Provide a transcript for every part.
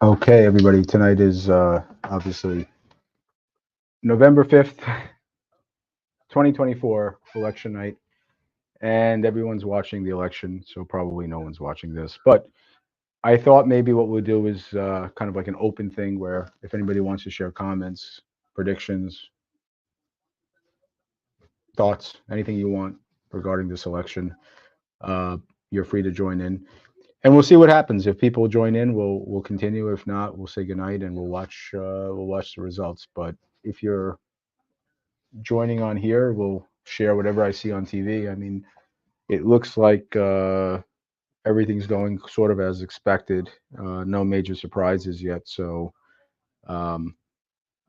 Okay, everybody. Tonight is obviously November 5th, 2024, election night, and everyone's watching the election, so probably no one's watching this. But I thought maybe what we'll do is kind of like an open thing where if anybody wants to share comments, predictions, thoughts, anything you want regarding this election, uh, you're free to join in. And we'll see what happens. If people join in, we'll continue. If not, we'll say goodnight and we'll watch the results. But if you're joining on here. We'll share whatever I see on TV. I mean, it looks like everything's going sort of as expected. No major surprises yet. So um,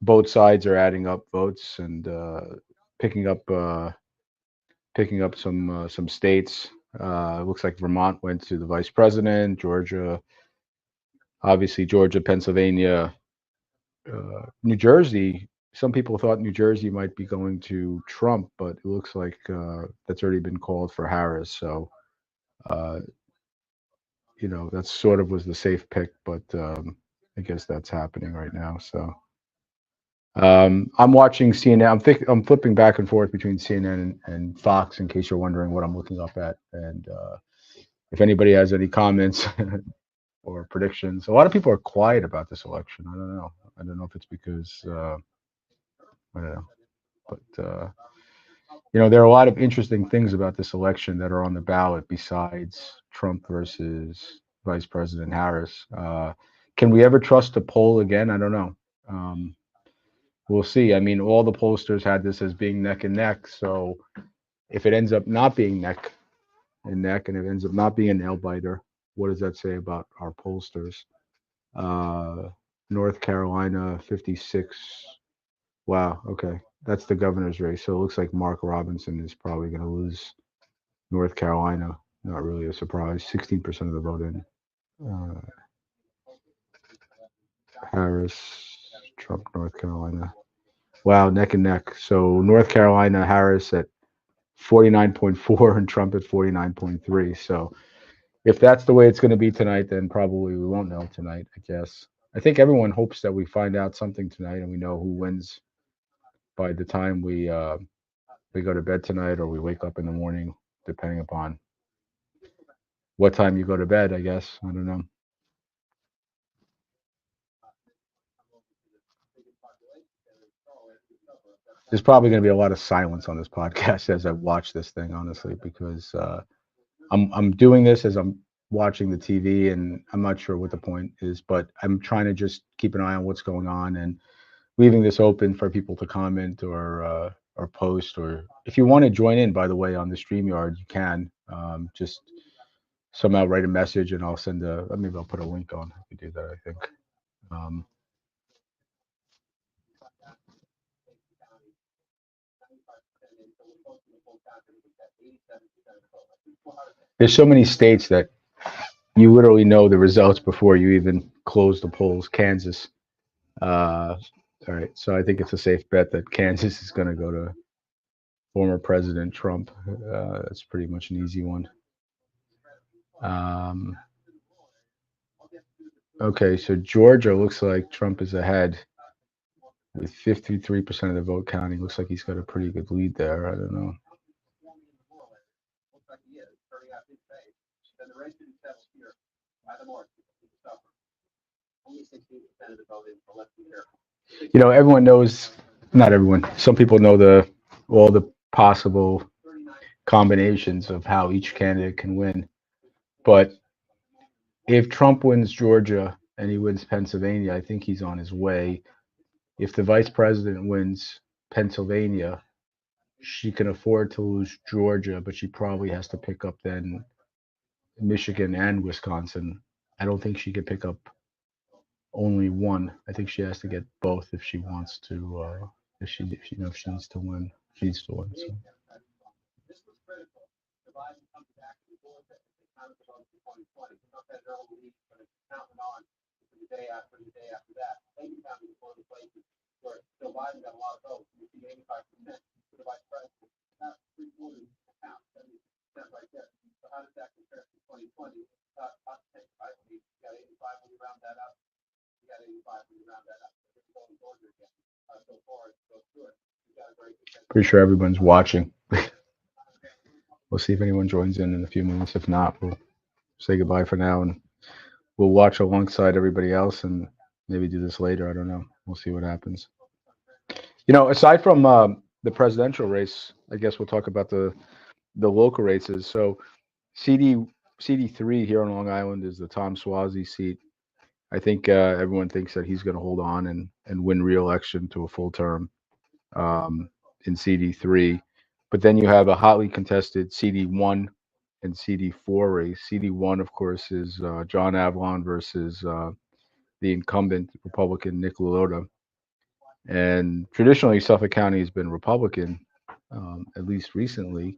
both sides are adding up votes and picking up uh, picking up some states. It looks like Vermont went to the vice president. Georgia, obviously Georgia, Pennsylvania, New Jersey. Some people thought New Jersey might be going to Trump, but it looks like that's already been called for Harris. So, uh, that sort of was the safe pick, but I guess that's happening right now. So, I'm watching CNN. I'm flipping back and forth between CNN and Fox in case you're wondering what I'm looking up at. And if anybody has any comments or predictions, a lot of people are quiet about this election. I don't know. I don't know if it's because I don't know, but there are a lot of interesting things about this election that are on the ballot besides Trump versus Vice President Harris. Can we ever trust a poll again? I don't know. Um, we'll see. I mean, all the pollsters had this as being neck and neck. So if it ends up not being neck and neck, and it ends up not being a nail biter, what does that say about our pollsters? Uh, North Carolina, 56. Wow. Okay. That's the governor's race. So it looks like Mark Robinson is probably going to lose North Carolina. Not really a surprise. 16% of the vote in. Uh, Harris, Trump, North Carolina. Wow, neck and neck. So North Carolina, Harris at 49.4 and Trump at 49.3. So if that's the way it's going to be tonight, then probably we won't know tonight, I guess. I think everyone hopes that we find out something tonight and we know who wins by the time we go to bed tonight or we wake up in the morning, depending upon what time you go to bed, I guess. I don't know. There's probably going to be a lot of silence on this podcast as I watch this thing, honestly, because I'm doing this as I'm watching the TV, and I'm not sure what the point is, but I'm trying to just keep an eye on what's going on and leaving this open for people to comment or post, or if you want to join in, by the way, on the StreamYard, you can just somehow write a message, and I'll send maybe I'll put a link on. I can do that, I think. Um, there's so many states that you literally know the results before you even close the polls. Kansas. Uh, all right, so I think it's a safe bet that Kansas is going to go to former President Trump. That's pretty much an easy one. Um, okay, so Georgia looks like Trump is ahead with 53% of the vote counting. Looks like he's got a pretty good lead there. I don't know. Everyone knows, not everyone, some people know all the possible combinations of how each candidate can win. But if Trump wins Georgia and he wins Pennsylvania, I think he's on his way. If the vice president wins Pennsylvania, she can afford to lose Georgia, but she probably has to pick up then Michigan and Wisconsin. I don't think she could pick up only one. I think she has to get both if she wants to. If she needs to win, she needs to win. So. Pretty sure everyone's watching. We'll see if anyone joins in a few minutes. If not, we'll say goodbye for now, and we'll watch alongside everybody else and maybe do this later. I don't know. We'll see what happens. Aside from the presidential race, I guess we'll talk about the local races. So CD CD3 here on Long Island is the Tom Suozzi seat. I think everyone thinks that he's going to hold on and win re-election to a full term in CD3. But then you have a hotly contested CD1 and CD4 race. CD1, of course, is John Avalon versus the incumbent Republican Nick Lilota. And traditionally, Suffolk County has been Republican, at least recently,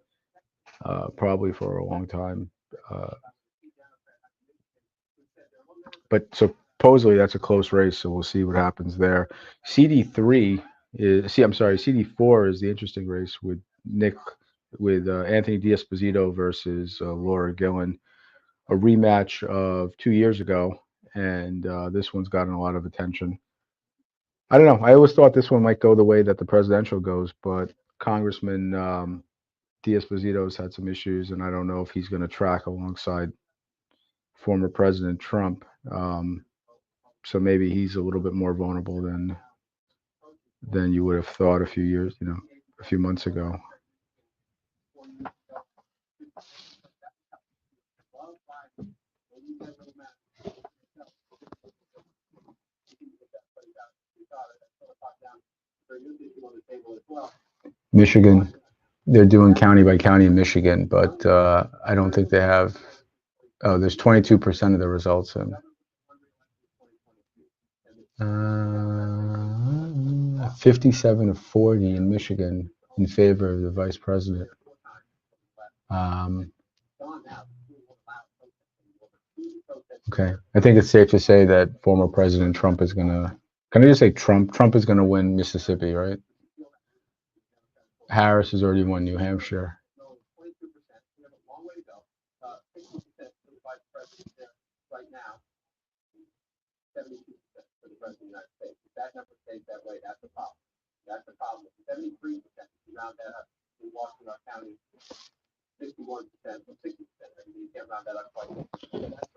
probably for a long time. But supposedly that's a close race, so we'll see what happens there. CD4 is the interesting race with Anthony D'Esposito versus Laura Gillen, a rematch of 2 years ago, and this one's gotten a lot of attention. I don't know. I always thought this one might go the way that the presidential goes, but Congressman D'Esposito's had some issues, and I don't know if he's going to track alongside former President Trump. So maybe he's a little bit more vulnerable than you would have thought a few months ago. Michigan, they're doing county by county in Michigan, but I don't think they have. Oh, there's 22% of the results in. 57 to 40 in Michigan in favor of the vice president. Okay, I think it's safe to say that former President Trump is gonna. Can I just say Trump? Trump is gonna win Mississippi, right? Harris has already won New Hampshire.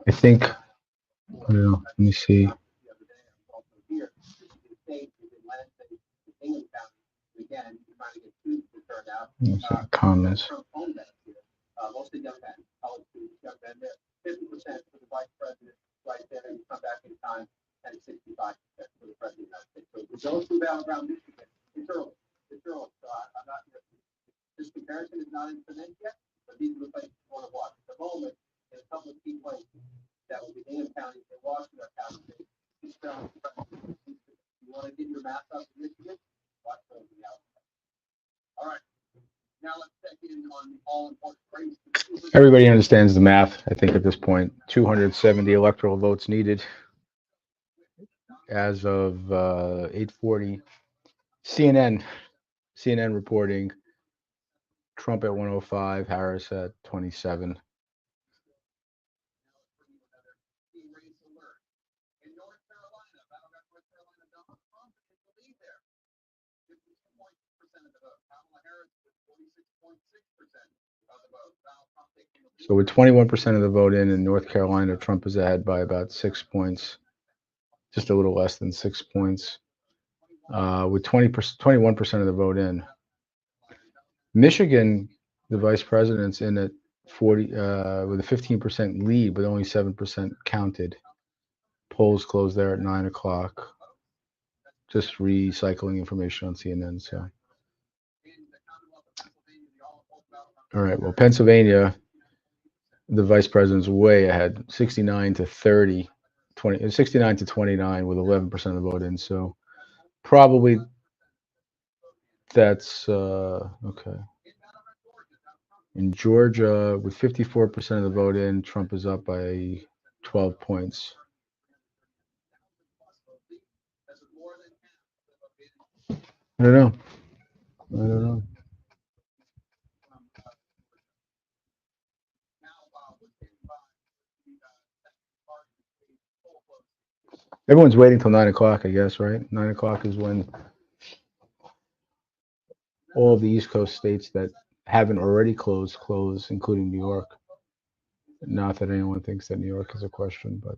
I think. I don't know. Let me see. Comments. Everybody understands the math, I think, at this point. 270 electoral votes needed as of 8:40. CNN reporting Trump at 105, Harris at 27. So with 21% of the vote in North Carolina, Trump is ahead by about 6 points, just a little less than 6 points. With 21% of the vote in. Michigan, the vice president's in at 40 with a 15% lead, but only 7% counted. Polls closed there at 9 o'clock. Just recycling information on CNN. So, all right. Well, Pennsylvania, the vice president's way ahead, 69 to 30, 69 to 29 with 11% of the vote in. So probably that's okay. In Georgia, with 54% of the vote in, Trump is up by 12 points. I don't know. Everyone's waiting till 9 o'clock, I guess, right? 9 o'clock is when all of the East Coast states that haven't already close, including New York. Not that anyone thinks that New York is a question, but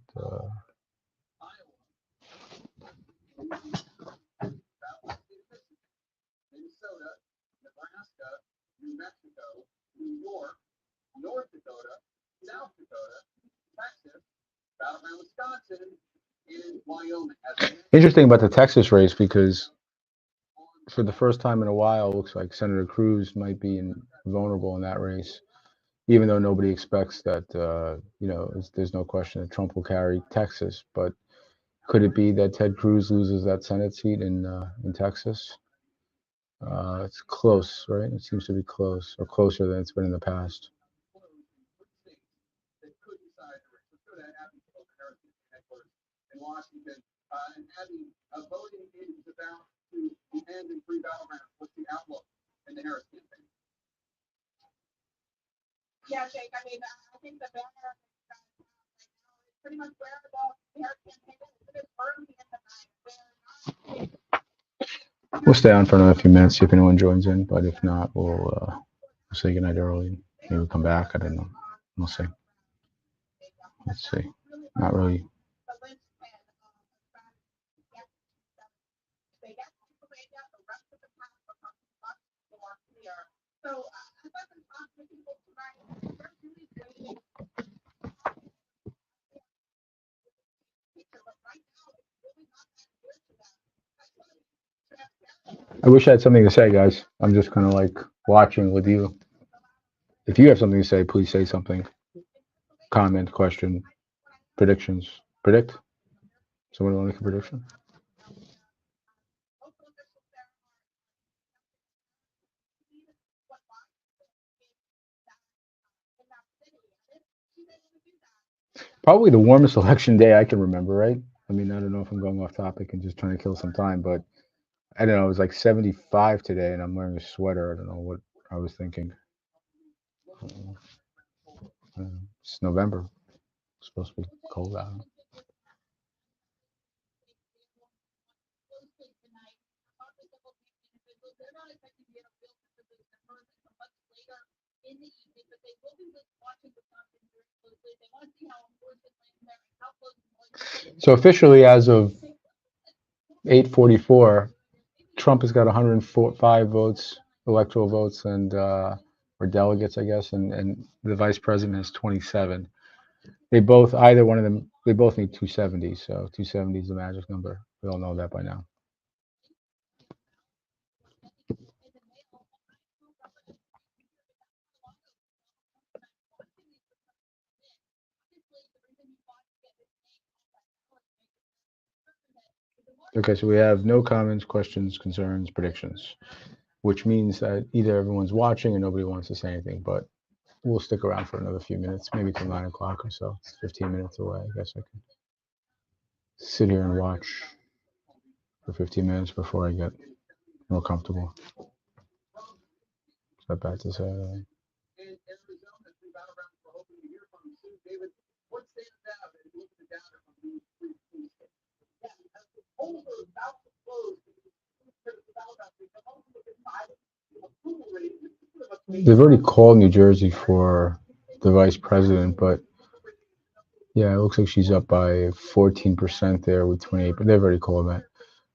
interesting about the Texas race because for the first time in a while, it looks like Senator Cruz might be vulnerable in that race, even though nobody expects that. There's no question that Trump will carry Texas, but could it be that Ted Cruz loses that Senate seat in Texas? It's close, right? It seems to be close, or closer than it's been in the past. Yeah, Jake. I mean, I think the banner is pretty much where the Harris campaign is. It's early in the night. We'll stay on for another few minutes, see if anyone joins in, but if not, we'll say goodnight early. Maybe we'll come back. I don't know. We'll see. Let's see. Not really. I wish I had something to say, guys. I'm just kind of like watching with you. If you have something to say, please say something. Comment, question, predictions. Predict? Someone want to make a prediction? Probably the warmest election day I can remember, right? I mean, I don't know if I'm going off topic and just trying to kill some time, but I don't know. It was like 75 today, and I'm wearing a sweater. I don't know what I was thinking. It's November. It's supposed to be cold out. So officially, as of 8:44, Trump has got 105 votes, electoral votes, and or delegates, I guess, and the vice president has 27. They both, either one of them, they both need 270. So 270 is the magic number. We all know that by now. Okay, so we have no comments, questions, concerns, predictions, which means that either everyone's watching or nobody wants to say anything, but we'll stick around for another few minutes, maybe till 9 o'clock or so. It's 15 minutes away. I guess I can sit here and watch for 15 minutes before I get more comfortable. Is that bad to say? They've already called New Jersey for the vice president, but yeah, it looks like she's up by 14% there with 28, but they've already called that.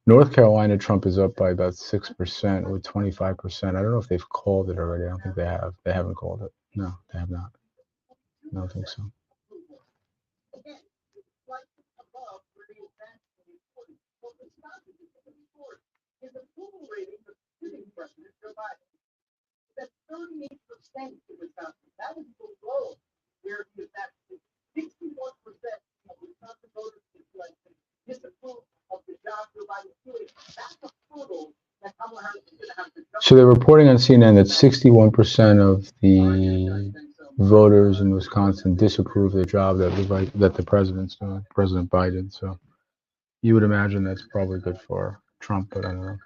North Carolina, Trump is up by about 6% with 25%. I don't know if they've called it already. I don't think they have. They haven't called it. No, they have not. I don't think so. So they're reporting on CNN that 61% of the voters in Wisconsin disapprove of the job that the president's doing, President Biden. So you would imagine that's probably good for Trump, but I don't know.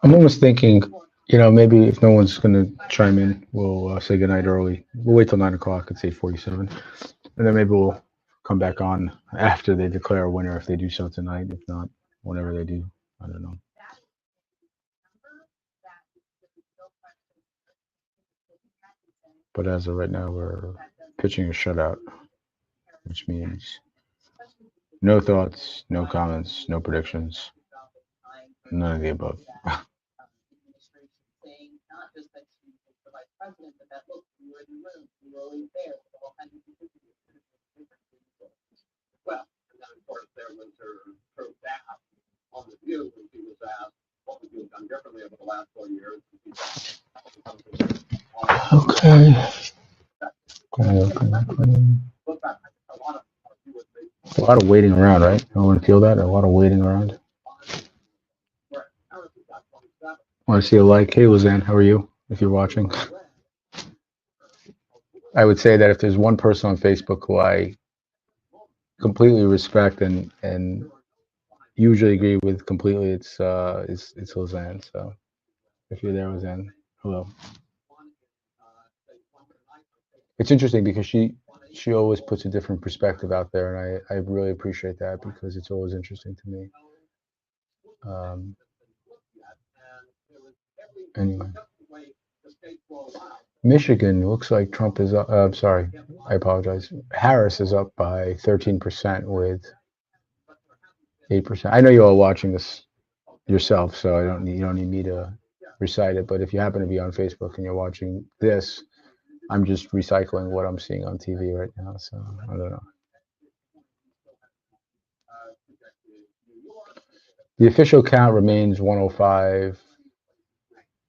I'm almost thinking, maybe if no one's going to chime in, we'll say goodnight early. We'll wait till 9 o'clock at 8:47. And then maybe we'll come back on after they declare a winner if they do so tonight. If not, whenever they do. I don't know. But as of right now, we're pitching a shutout, which means no thoughts, no comments, no predictions, none of the above. Well, and then of course there was her dad on the View when she was asked what would you have done differently over the last 4 years. Okay. A lot of waiting around, right? Everyone feel that? A lot of waiting around. Want to see a like? Hey, Lizanne, how are you? If you're watching, I would say that if there's one person on Facebook who I completely respect and usually agree with completely, it's Lizanne. So if you're there, Lizanne, hello. It's interesting because she always puts a different perspective out there, and I really appreciate that because it's always interesting to me. Anyway, Michigan looks like Trump is up. I'm sorry, I apologize. Harris is up by 13% with 8%. I know you're all watching this yourself, so you don't need me to recite it. But if you happen to be on Facebook and you're watching this, I'm just recycling what I'm seeing on TV right now. So I don't know. The official count remains 105,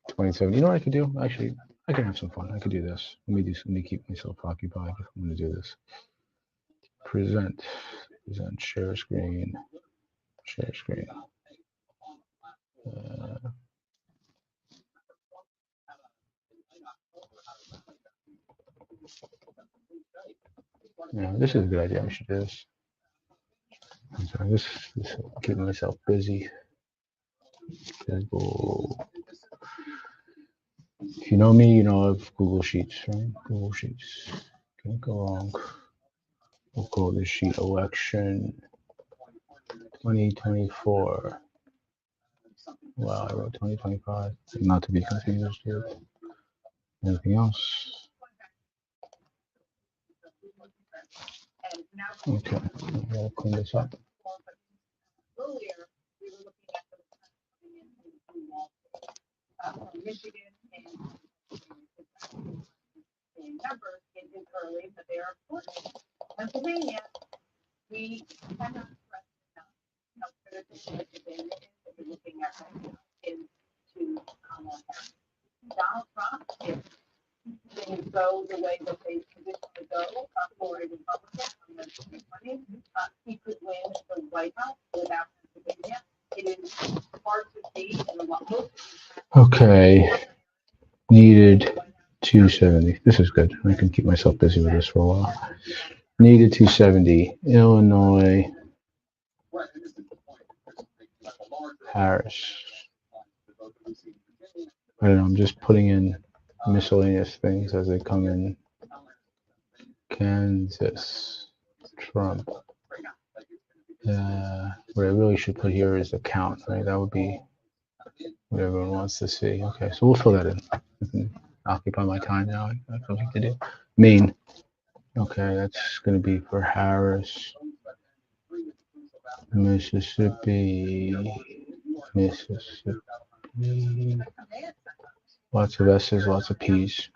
27. You know what I could do? Actually, I can have some fun. I could do this. Let me keep myself occupied. I'm going to do this. Present, share screen. Yeah, this is a good idea. I should do this. I'm sorry, this keeping myself busy. Google. If you know me, you know of Google Sheets, right? Google Sheets. Can't go wrong. We'll call this sheet election 2024. Wow, I wrote 2025. Not to be confused with anything else. Okay, I'll clean this up. Michigan and numbers in his early, but they are important. Pennsylvania, we cannot stress enough how critical the advantage is that we're looking at right now into Kamala Harris. Donald Trump, if things go the way that they traditionally go for a Republican in the 2020s, he could win the White House without Pennsylvania. It is hard to see in the most. Okay. Needed 270. This is good. I can keep myself busy with this for a while. Needed 270. Illinois. Harris. I don't know. I'm just putting in miscellaneous things as they come in. Kansas. Trump. What I really should put here is the count, right? That would be what everyone wants to see. Okay, so we'll fill that in. I can occupy my time now. I have something to do. Maine. Okay, that's going to be for Harris. Mississippi. Lots of S's, lots of P's.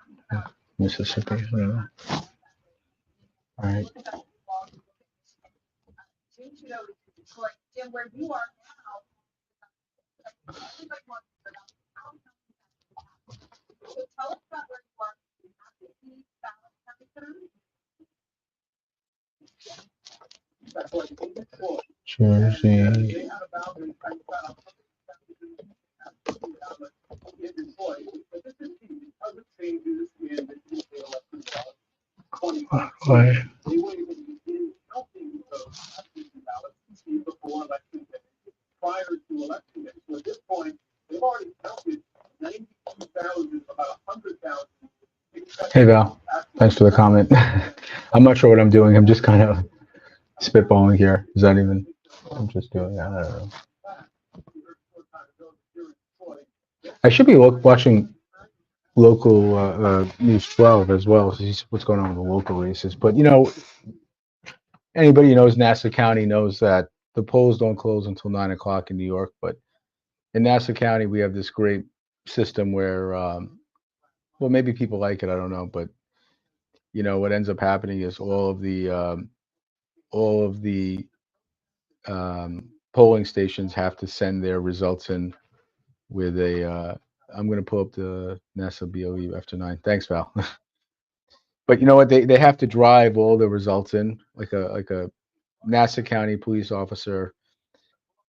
Mississippi. I don't know. All right. Where you are now, so tell us about where you are. Jersey. Why? Prior to election day. Hey Val, thanks for the comment. I'm not sure what I'm doing. I'm just kind of spitballing here. Is that even? I'm just doing that. I don't know. I should be watching local News 12 as well. To see what's going on with the local races. But anybody who knows Nassau County knows that the polls don't close until 9 o'clock in New York. But in Nassau County, we have this great system where, well, maybe people like it. I don't know, but what ends up happening is all of the polling stations have to send their results in with a. I'm going to pull up the Nassau BOE after 9. Thanks, Val. But you know what? They have to drive all the results in like a Nassau County police officer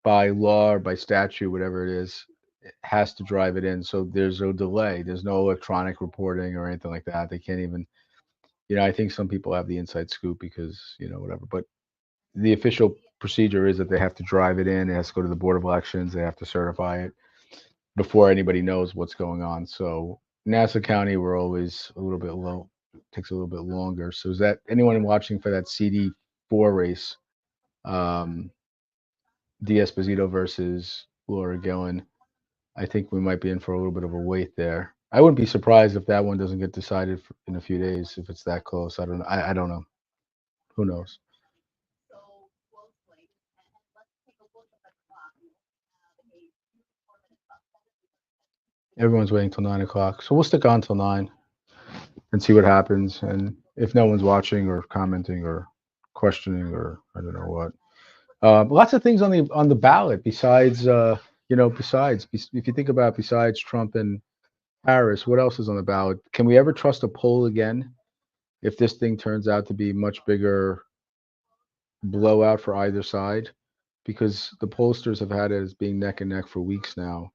by law or by statute, whatever it is, has to drive it in. So there's no delay. There's no electronic reporting or anything like that. They can't even. I think some people have the inside scoop because whatever. But the official procedure is that they have to drive it in. It has to go to the Board of Elections. They have to certify it before anybody knows what's going on. So Nassau County, we're always a little bit low. It takes a little bit longer. So is that anyone watching for that CD4 race, D'Esposito versus Laura Gillen? I think we might be in for a little bit of a wait there. I wouldn't be surprised if that one doesn't get decided in a few days if it's that close. I don't know. I don't know. Who knows? So closely, and let's take a look at the clock. We have a few more minutes left. Everyone's waiting till 9 o'clock, so we'll stick on till 9 and see what happens. And if no one's watching or commenting or questioning or I don't know what, lots of things on the ballot besides if you think about besides Trump and Harris, what else is on the ballot? Can we ever trust a poll again if this thing turns out to be much bigger blowout for either side? Because the pollsters have had it as being neck and neck for weeks now.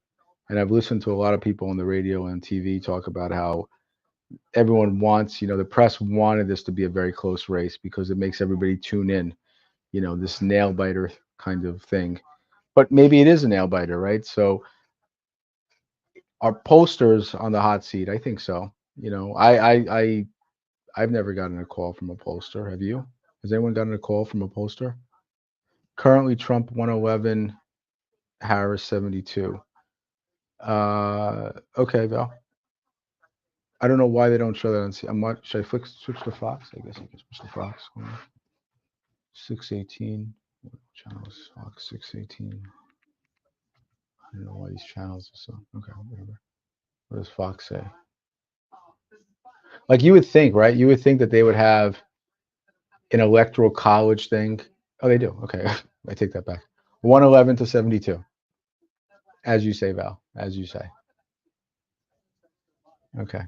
And I've listened to a lot of people on the radio and TV talk about how everyone wants, the press wanted this to be a very close race because it makes everybody tune in, this nail biter kind of thing. But maybe it is a nail biter, right? So are pollsters on the hot seat? I think so. I've never gotten a call from a pollster. Have you? Has anyone gotten a call from a pollster? Currently, Trump 111, Harris 72. Okay, Val. I don't know why they don't show that on. Should I switch to Fox? I guess I can switch to Fox. 618. What channel is Fox? 618. I don't know why these channels are so. Okay, whatever. What does Fox say? Like you would think, right? You would think that they would have an electoral college thing. Oh, they do. Okay, I take that back. 111 to 72. As you say, Val. As you say. Okay.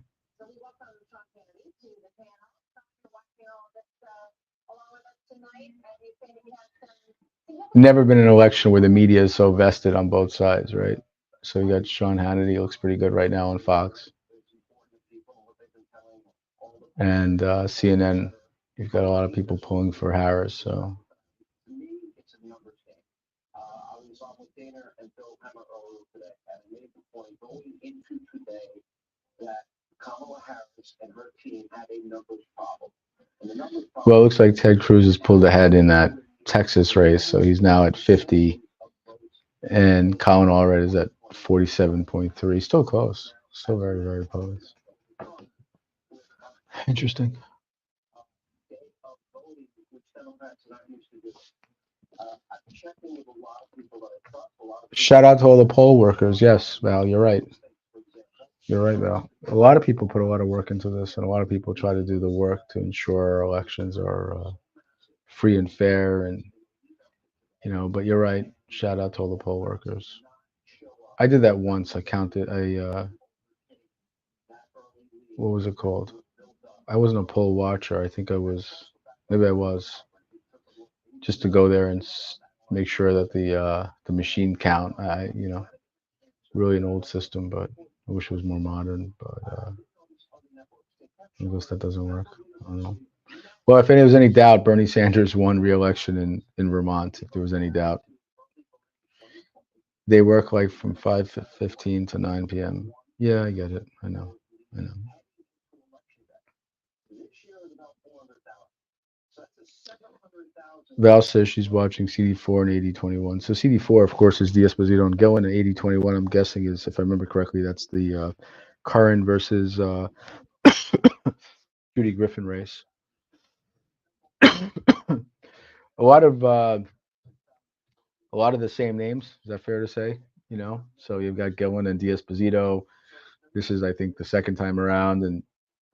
Never been an election where the media is so vested on both sides, right? So you got Sean Hannity, looks pretty good right now on Fox. And CNN, you've got a lot of people pulling for Harris. So. To me, it's a numbers game. I was on with Dana and Bill Hemmer earlier today, and I made the point going into today that Kamala Harris and her team had a numbers problem. And the numbers problem. Well, it looks like Ted Cruz has pulled ahead in that Texas race, so he's now at 50, and Colin Allred is at 47.3. Still close. Still very, very close. Interesting. Shout out to all the poll workers. Yes, Val, you're right. You're right, Val. A lot of people put a lot of work into this, and a lot of people try to do the work to ensure our elections are free and fair. And but you're right. Shout out to all the poll workers. I did that once. I counted what was it called? I wasn't a poll watcher. I think I was. Maybe I was. Just to go there and make sure that the machine count. Really an old system, but I wish it was more modern. But I guess that doesn't work. I don't know. Well, if there was any doubt, Bernie Sanders won re-election in Vermont. If there was any doubt, they work like from 5:15 to 9 p.m. Yeah, I get it. I know. is about 400,000. So that's a 700,000. Val says she's watching CD4 and 8021. So CD4, of course, is D'Esposito and Gillen, and 8021, I'm guessing, is, if I remember correctly, that's the Curran versus Judy Griffin race. a lot of the same names. Is that fair to say? You know, so you've got Gillen and D'Esposito. This is, I think, the second time around, and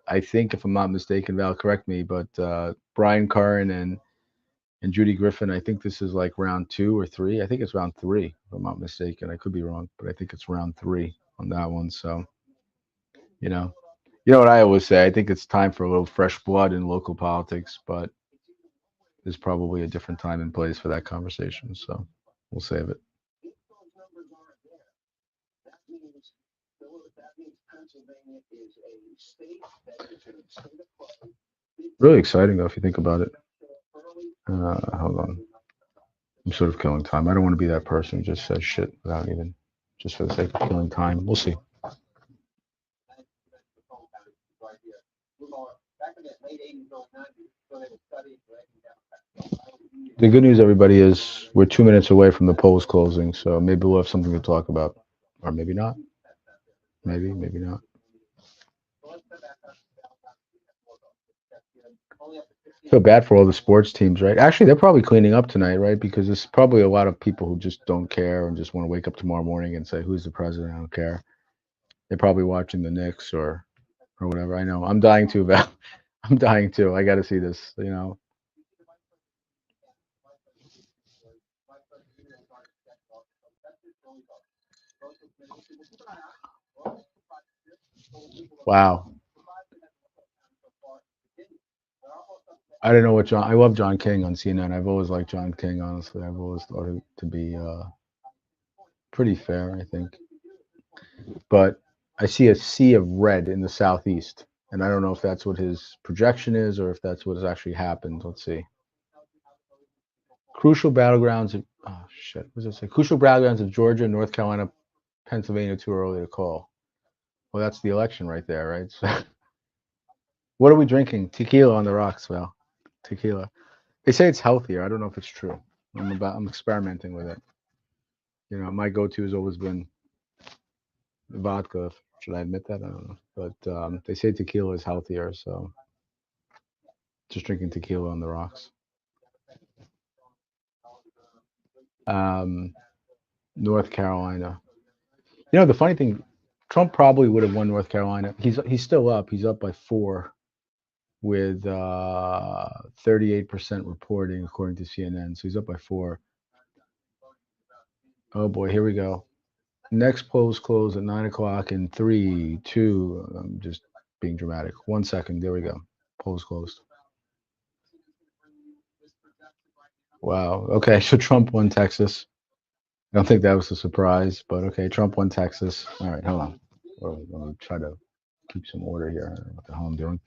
I think, if I'm not mistaken, Val, correct me, but Brian Curran and Judy Griffin, I think this is like round 2 or 3. I think it's round 3, if I'm not mistaken. I could be wrong, but I think it's round 3 on that one. So, you know what I always say. I think it's time for a little fresh blood in local politics, but there's probably a different time and place for that conversation. So we'll save it. If those numbers aren't there, that means Pennsylvania is a state that is in a state of play. Really exciting, though, if you think about it. Hold on. I'm sort of killing time. I don't want to be that person who just says shit without even, just for the sake of killing time. We'll see. The good news, everybody, is we're 2 minutes away from the polls closing, so maybe we'll have something to talk about, or maybe not. Maybe not. Feel bad for all the sports teams, right? Actually, they're probably cleaning up tonight, right? Because there's probably a lot of people who just don't care and just want to wake up tomorrow morning and say, "Who's the president? I don't care." They're probably watching the Knicks or whatever. I know. I'm dying to, Val. I'm dying to. I got to see this. You know. Wow. I don't know what John. I love John King on CNN. I've always liked John King. Honestly, I've always thought it to be pretty fair, I think. But I see a sea of red in the southeast, and I don't know if that's what his projection is or if that's what has actually happened. Let's see. Crucial battlegrounds of, oh shit, what does it say? Crucial battlegrounds of Georgia, North Carolina, Pennsylvania, too early to call. Well, that's the election right there, right? So, what are we drinking? Tequila on the rocks, Val. Tequila. They say it's healthier. I don't know if it's true. I'm experimenting with it. You know, my go-to has always been vodka. Should I admit that? I don't know. But they say tequila is healthier, so just drinking tequila on the rocks. North Carolina. You know, the funny thing, Trump probably would have won North Carolina. He's still up. He's up by 4 with 38% reporting, according to CNN. So he's up by 4. Oh boy, here we go. Next polls close at 9 o'clock in 3, 2. I'm just being dramatic. 1 second. There we go. Polls closed. Wow. Okay, so Trump won Texas. I don't think that was a surprise, but okay, Trump won Texas. All right, hold on. Let me try to keep some order here. I don't know what the hell I'm doing.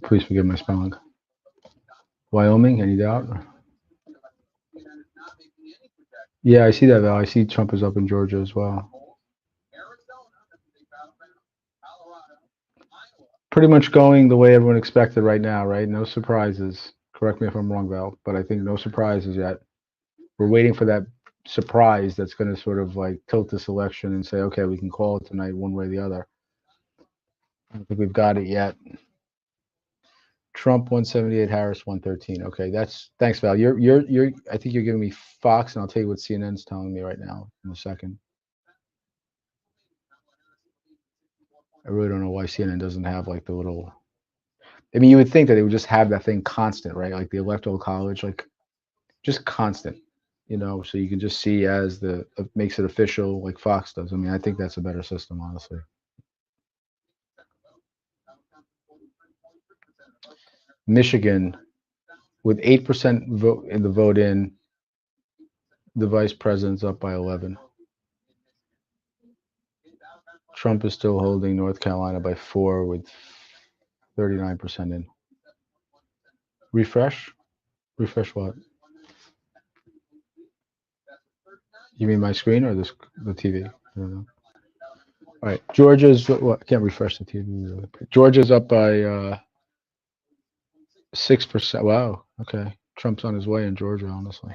Please forgive my spelling. Wyoming, any doubt? Yeah, I see that, Val. I see Trump is up in Georgia as well. Pretty much going the way everyone expected right now, right? No surprises. Correct me if I'm wrong, Val, but I think no surprises yet. We're waiting for that surprise that's going to sort of like tilt this election and say, okay, we can call it tonight one way or the other. I don't think we've got it yet. Trump 178, Harris 113. Okay, thanks, Val. You're I think you're giving me Fox, and I'll tell you what CNN's telling me right now in a second. I really don't know why CNN doesn't have like the little. I mean, you would think that they would just have that thing constant, right? Like the Electoral College, like just constant, you know, so you can just see as makes it official, like Fox does. I mean, I think that's a better system, honestly. Michigan, with 8% vote in the vote in, the vice president's up by 11. Trump is still holding North Carolina by 4 with 39% in. Refresh? Refresh what? You mean my screen or the TV? I don't know. All right, Georgia's. What? I can't refresh the TV. Really. Georgia's up by 6%. Wow. Okay. Trump's on his way in Georgia, honestly.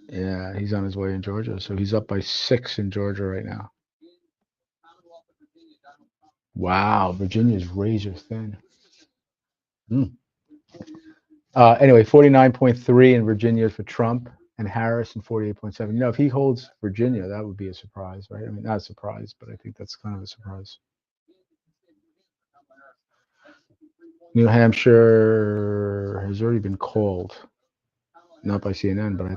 Yeah, he's on his way in Georgia. So he's up by 6 in Georgia right now. Wow. Virginia's razor thin. Anyway, 49.3 in Virginia for Trump and Harris and 48.7. If he holds Virginia, that would be a surprise, right? I mean, not a surprise, but I think that's kind of a surprise. New Hampshire has already been called, not by CNN, but I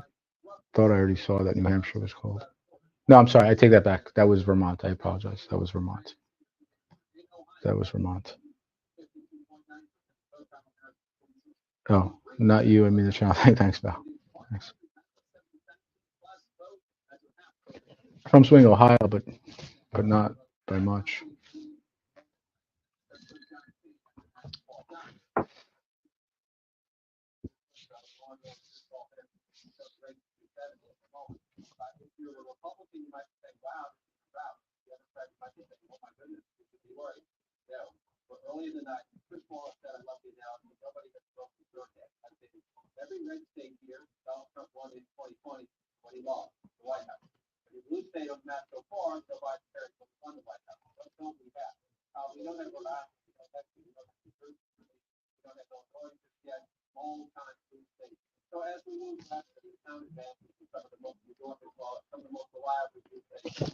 thought I already saw that New Hampshire was called. No, I'm sorry. I take that back. That was Vermont. I apologize. That was Vermont. Oh, not you. I mean the channel. Thanks, Val. Thanks. Trump's winning Ohio, but not by much.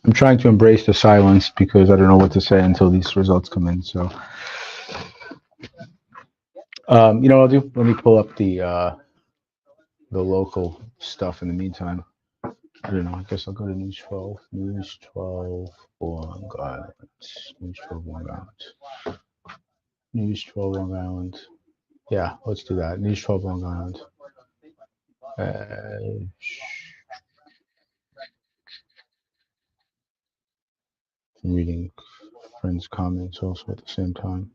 I'm trying to embrace the silence because I don't know what to say until these results come in. So, you know what I'll do? Let me pull up the local stuff in the meantime. I don't know. I guess I'll go to News 12. News 12 Long Island. News 12 Long Island. News 12 Long Island. Yeah, let's do that. News 12 Long Island. I'm reading friends' comments also at the same time.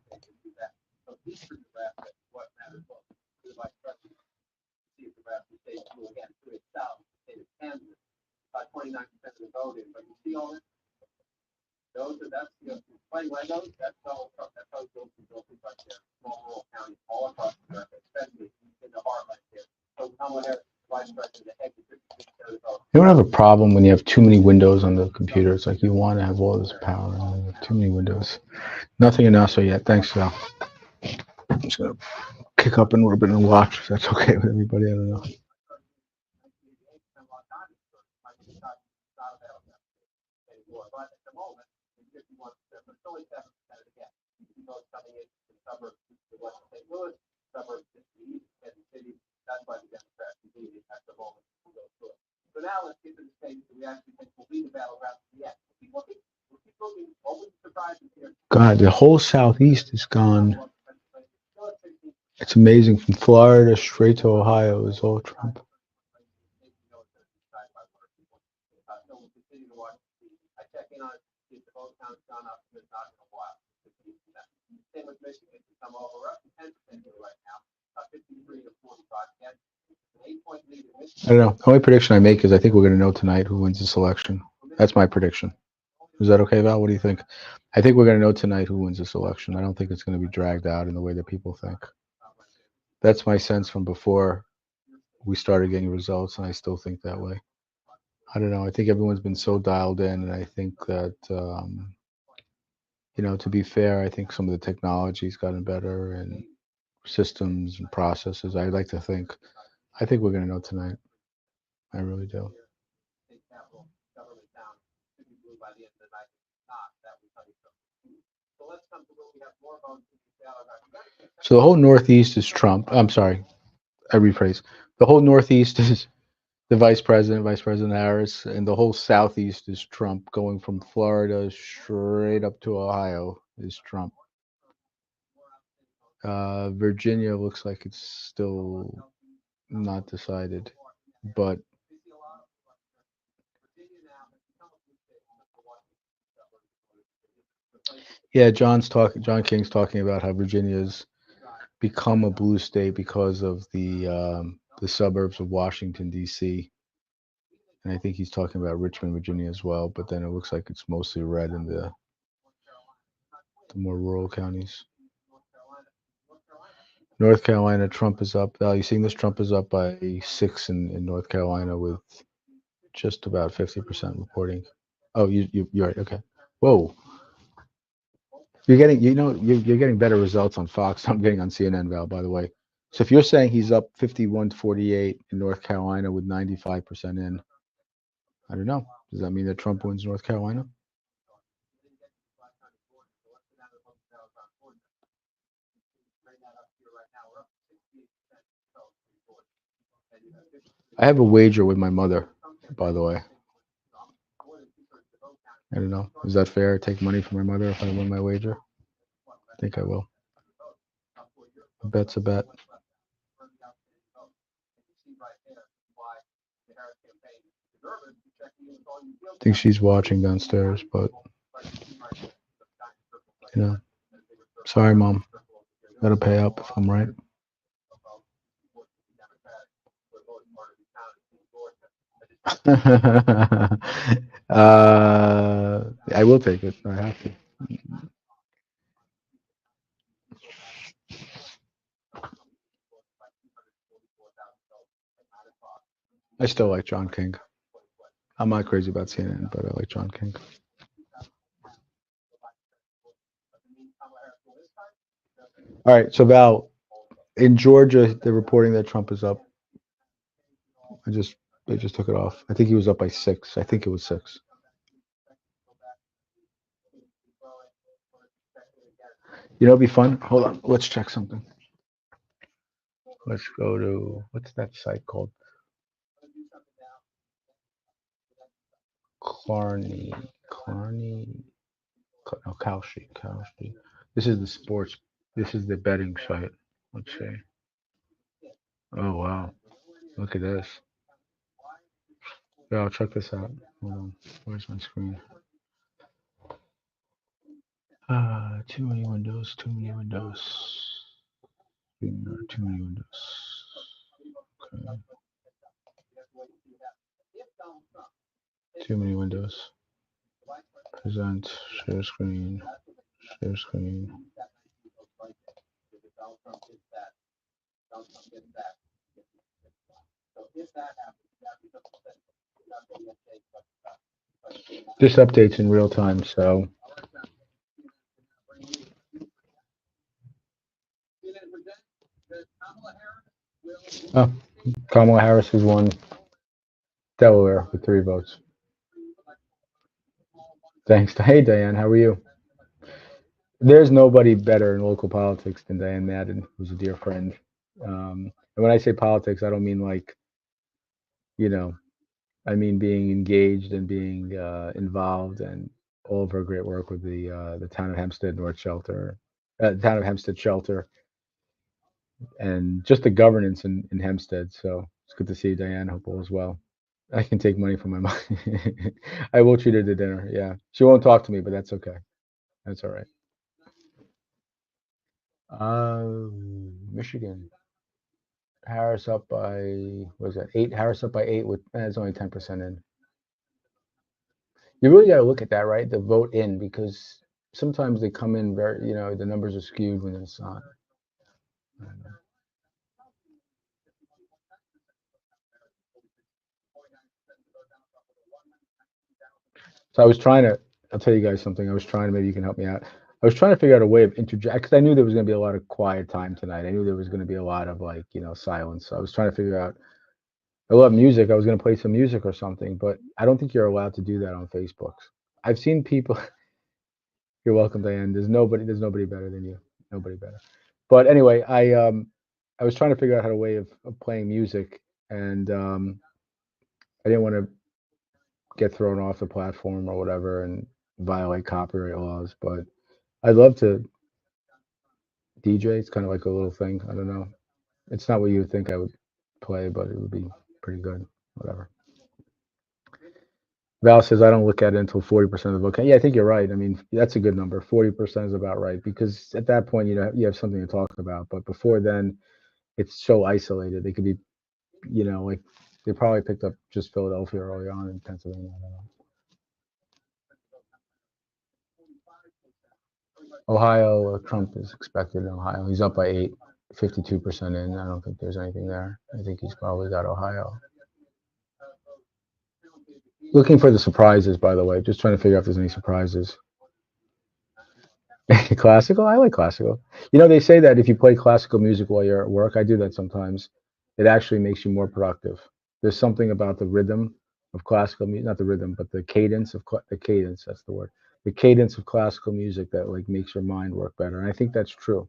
You don't have a problem when you have too many windows on the computer. It's like you want to have all this power and you have too many windows. Nothing in NASA yet. Thanks, Val. I'm just going to kick up a little bit and watch if that's okay with everybody. I don't know. God, the whole Southeast is gone. It's amazing. From Florida straight to Ohio is all Trump. I don't know. The only prediction I make is I think we're going to know tonight who wins this election. That's my prediction. Is that okay, Val? What do you think? I think we're going to know tonight who wins this election. I don't think it's going to be dragged out in the way that people think. That's my sense from before we started getting results, and I still think that way. I don't know. I think everyone's been so dialed in, and I think that, to be fair, I think some of the technology's gotten better and systems and processes. I like to think. I think we're going to know tonight. I really do. So the whole Northeast is Trump. I'm sorry, I rephrase. The whole Northeast is the Vice President Harris, and the whole Southeast is Trump. Going from Florida straight up to Ohio is Trump. Virginia looks like it's still not decided, but Yeah, John King's talking about how Virginia's become a blue state because of the suburbs of Washington D.C. And I think he's talking about Richmond, Virginia as well. But then it looks like it's mostly red in the more rural counties. North Carolina, Trump is up. Val, you seeing this? Trump is up by 6 in North Carolina with just about 50% reporting. Oh, you're right. Okay. Whoa. You're getting, you're getting better results on Fox. I'm getting on CNN, Val, by the way. So if you're saying he's up 51 to 48 in North Carolina with 95% in, I don't know. Does that mean that Trump wins North Carolina? I have a wager with my mother, by the way. I don't know. Is that fair? Take money from my mother if I win my wager? I think I will. A bet's a bet. I think she's watching downstairs, but sorry, Mom. Gotta pay up if I'm right. I will take it. I have to. I still like John King. I'm not crazy about CNN, but I like John King. All right, so Val, in Georgia, they're reporting that Trump is up. They just took it off. I think he was up by 6. I think it was 6. It'd be fun. Hold on, let's check something. Let's go to what's that site called? Clarny, no, Kalshi. This is the sports. This is the betting site. Let's see. Oh wow, look at this. Yeah, I'll check this out. Hold on. Where's my screen? Too many windows. Too many windows. Too many windows. Okay. Too many windows. Present. Share screen. Share screen. This updates in real time, so. Oh, Kamala Harris has won Delaware with 3 votes. Thanks. Hey, Diane, how are you? There's nobody better in local politics than Diane Madden, who's a dear friend. And when I say politics, I don't mean like, I mean being engaged and being involved, and all of her great work with the town of Hempstead North Shelter, town of Hempstead Shelter, and just the governance in Hempstead. So it's good to see Diane. Hope all is well. I can take money from my mom. I will treat her to dinner. Yeah, she won't talk to me, but that's okay. That's all right. Michigan. Harris up by what was that 8? Harris up by 8 with it's only 10% in. You really got to look at that, right? The vote in, because sometimes they come in very, the numbers are skewed when it's not. So I was trying to. I'll tell you guys something. I was trying to. Maybe you can help me out. I was trying to figure out a way of interject because I knew there was going to be a lot of quiet time tonight. I knew there was going to be a lot of like silence. So I was trying to figure out. I love music. I was going to play some music or something, but I don't think you're allowed to do that on Facebook. I've seen people. You're welcome, Diane. There's nobody better than you. Nobody better. But anyway, I was trying to figure out how a way of playing music, and I didn't want to get thrown off the platform or whatever and violate copyright laws. But I'd love to DJ. It's kind of like a little thing. I don't know. It's not what you would think I would play, but it would be pretty good. Whatever. Val says, I don't look at it until 40% of the vote. Yeah, I think you're right. I mean, that's a good number. 40% is about right because at that point, you have something to talk about. But before then, it's so isolated. They could be, like they probably picked up just Philadelphia early on in Pennsylvania. I don't know. Ohio, Trump is expected in Ohio. He's up by 8, 52% in. I don't think there's anything there. I think he's probably got Ohio. Looking for the surprises, by the way. Just trying to figure out if there's any surprises. Classical? I like classical. They say that if you play classical music while you're at work, I do that sometimes, it actually makes you more productive. There's something about the rhythm of classical music, not the rhythm, but the cadence of the cadence, that's the word. The cadence of classical music that like makes your mind work better. And I think that's true.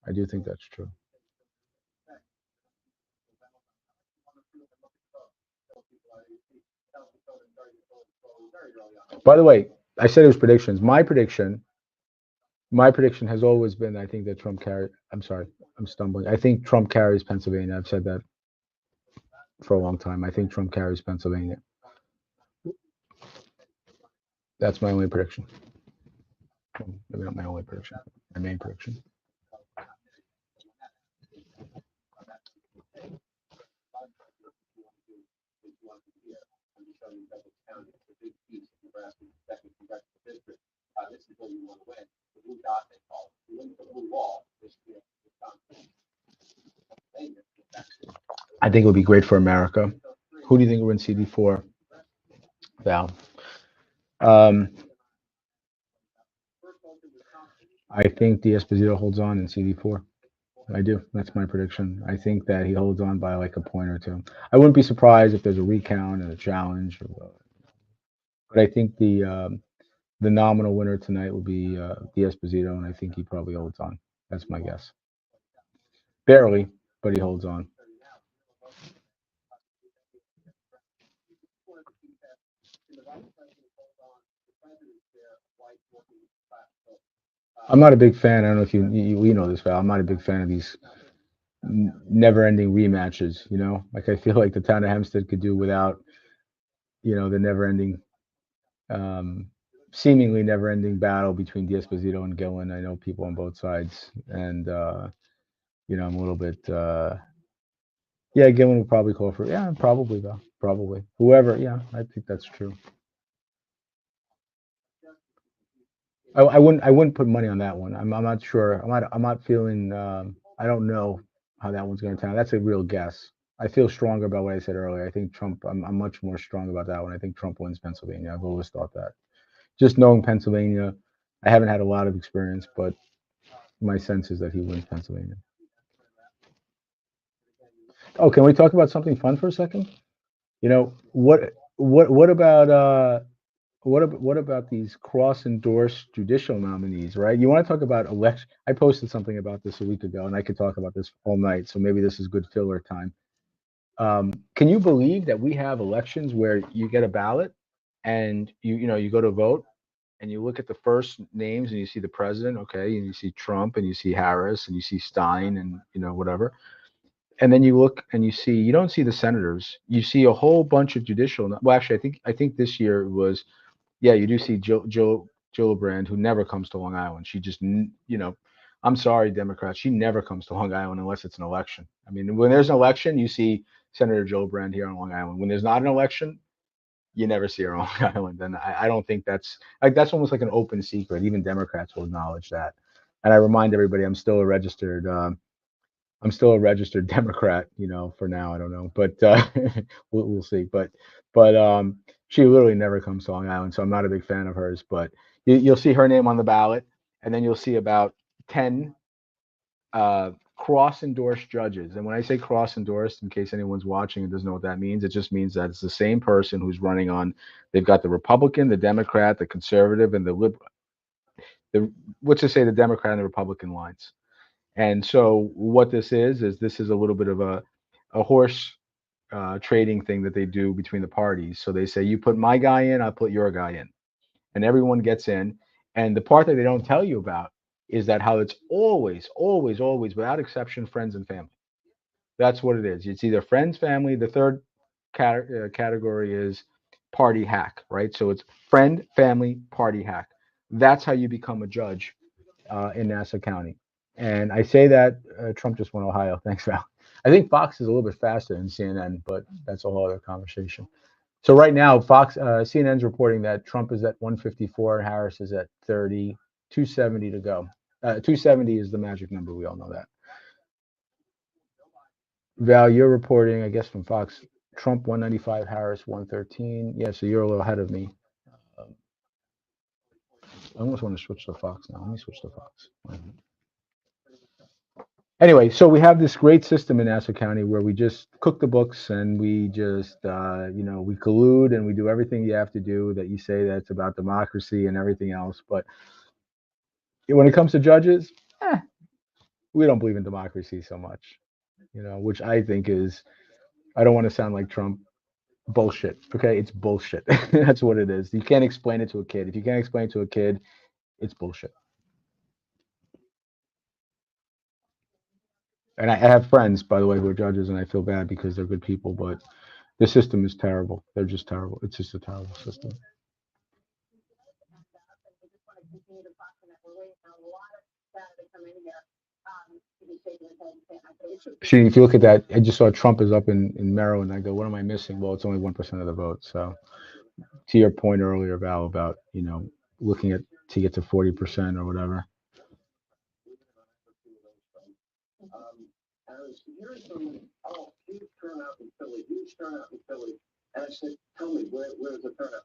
I do think that's true. By the way, I said it was predictions. My prediction has always been, I think that Trump carries. I'm sorry, I'm stumbling. I think Trump carries Pennsylvania. I've said that for a long time. I think Trump carries Pennsylvania. That's my only prediction. Maybe not my only prediction. My main prediction. I think it would be great for America. Who do you think will win CD4, Val? I think D'Esposito holds on in CD4. I do. That's my prediction. I think that he holds on by like a point or two. I wouldn't be surprised if there's a recount and a challenge, but I think the nominal winner tonight will be D'Esposito, and I think he probably holds on. That's my guess. Barely, but he holds on. I'm not a big fan. I don't know if you know this, Val. I'm not a big fan of these never-ending rematches. Like I feel like the town of Hempstead could do without, the never-ending, seemingly never-ending battle between D'Esposito and Gillen. I know people on both sides, and I'm a little bit. Yeah, Gillen would probably call for. Yeah, probably though. Probably whoever. Yeah, I think that's true. I wouldn't put money on that one. I'm not sure. I'm not feeling. I don't know how that one's going to turn out. That's a real guess. I feel stronger about what I said earlier. I think Trump. I'm much more strong about that one. I think Trump wins Pennsylvania. I've always thought that. Just knowing Pennsylvania, I haven't had a lot of experience, but my sense is that he wins Pennsylvania. Oh, can we talk about something fun for a second? What about what about these cross-endorsed judicial nominees, right? You want to talk about election? I posted something about this a week ago, and I could talk about this all night. So maybe this is good filler time. Can you believe that we have elections where you get a ballot and you go to vote and you look at the first names and you see the president, okay, and you see Trump and you see Harris and you see Stein and whatever, and then you look and you don't see the senators. You see a whole bunch of judicial. Well, actually, I think this year was. Yeah, you do see Jill Gillibrand, who never comes to Long Island. She just, I'm sorry, Democrats, she never comes to Long Island unless it's an election. I mean, when there's an election, you see Senator Gillibrand here on Long Island. When there's not an election, you never see her on Long Island. And I don't think that's almost like an open secret. Even Democrats will acknowledge that. And I remind everybody, I'm still a registered Democrat, for now. I don't know, but we'll see. But she literally never comes to Long Island, so I'm not a big fan of hers. But you'll see her name on the ballot, and then you'll see about 10 cross-endorsed judges. And when I say cross-endorsed, in case anyone's watching and doesn't know what that means, it just means that it's the same person who's running on. They've got the Republican, the Democrat, the Conservative, and the Liberal. Let's just say the Democrat and the Republican lines. And so what this is a little bit of a horse trading thing that they do between the parties. So they say, you put my guy in, I'll put your guy in, and everyone gets in. And the part that they don't tell you about is that how it's always, always, always, without exception, friends and family. That's what it is. It's either friends, family. The third category is party hack, right? So it's friend, family, party hack. That's how you become a judge in Nassau County. And I say that Trump just won Ohio. Thanks, Val. I think Fox is a little bit faster than CNN, but that's a whole other conversation. So right now, CNN's reporting that Trump is at 154 and Harris is at 30, 270 to go. 270 is the magic number. We all know that. Val, you're reporting, I guess, from Fox, Trump 195, Harris 113. Yeah, so you're a little ahead of me. I almost want to switch to Fox now. Let me switch to Fox. Anyway, so we have this great system in Nassau County where we just cook the books and we just, we collude and we do everything you have to do that you say that's about democracy and everything else. But when it comes to judges, we don't believe in democracy so much, which I think is, I don't want to sound like Trump, bullshit. Okay, it's bullshit. That's what it is. You can't explain it to a kid. If you can't explain it to a kid, it's bullshit. And I have friends, by the way, who are judges, and I feel bad because they're good people, but the system is terrible. They're just terrible. It's just a terrible system. See, if you look at that, I just saw Trump is up in Maryland. I go, what am I missing? Well, it's only 1% of the vote. So, to your point earlier, Val, about looking at to get to 40% or whatever. Huge turnout in Philly, huge turnout in Philly. And I said, tell me, where's the turnout?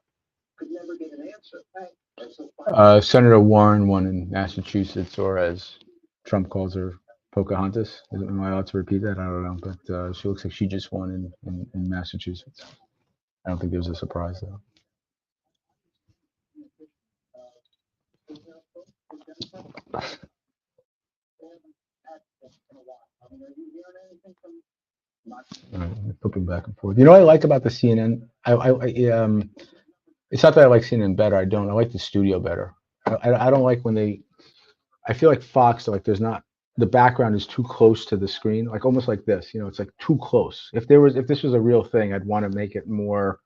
Could never get an answer. Right? So Senator Warren won in Massachusetts, or as Trump calls her, Pocahontas. Am I allowed to repeat that? I don't know, but she looks like she just won in Massachusetts. I don't think there was a surprise though. All right, flipping back and forth. You know what I like about the CNN? It's not that I like CNN better. I don't. I like the studio better. I don't like when they. I feel like Fox, like there's not, the background is too close to the screen, like almost like this. It's like too close. If this was a real thing, I'd want to make it more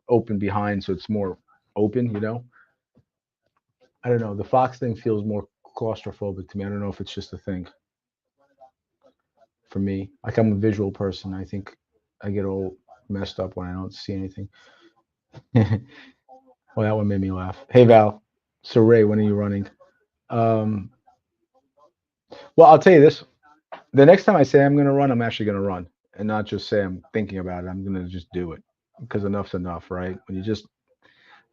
open behind, so it's more open. I don't know. The Fox thing feels more claustrophobic to me. I don't know if it's just a thing. For me, like I'm a visual person. I think I get all messed up when I don't see anything. Well, that one made me laugh. Hey Val, so Ray, when are you running? Well, I'll tell you this. The next time I say I'm going to run, I'm actually going to run, and not just say I'm thinking about it. I'm going to just do it, because enough's enough, right? When you just